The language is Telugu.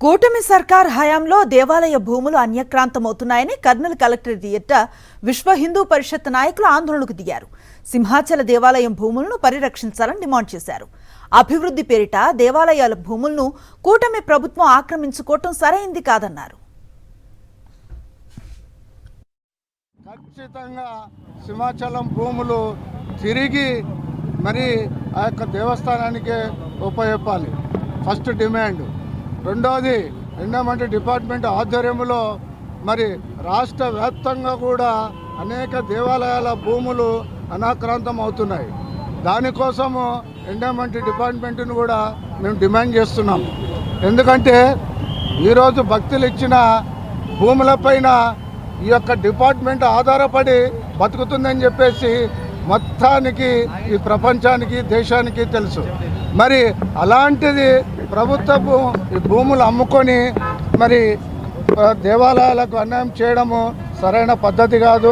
కూటమి సర్కార్ హయాంలో దేవాలయ భూములు అన్యక్రాంతమవుతున్నాయని కర్నూలు కలెక్టరేట్ ఎదుట విశ్వ హిందూ పరిషత్ నాయకులు ఆందోళనకు దిగారు. సింహాచల దేవాలయం భూములను పరిరక్షించాలని డిమాండ్ చేశారు. అభివృద్ధి పేరిట దేవాలయాల భూములను కూటమి ప్రభుత్వం ఆక్రమించుకోవటం సరైంది కాదన్నారు. ఖచ్చితంగా సింహాచలం భూములు తిరిగి మరి ఆ యొక్క దేవస్థానానికే ఉపయోగించాలి. First demand. రెండవది ఎండోమెంట్ డిపార్ట్మెంట్ ఆధ్వర్యంలో మరి రాష్ట్ర వ్యాప్తంగా కూడా అనేక దేవాలయాల భూములు అనాక్రాంతం అవుతున్నాయి. దానికోసము ఎండోమెంట్ డిపార్ట్మెంట్ను కూడా మేము డిమాండ్ చేస్తున్నాం. ఎందుకంటే ఈరోజు భక్తులు ఇచ్చిన భూములపైన ఈ యొక్క డిపార్ట్మెంట్ ఆధారపడి బతుకుతుందని చెప్పేసి మొత్తానికి ఈ ప్రపంచానికి దేశానికి తెలుసు. మరి అలాంటిది ప్రభుత్వము ఈ భూములు అమ్ముకొని మరి దేవాలయాలకు అన్యాయం చేయడము సరైన పద్ధతి కాదు.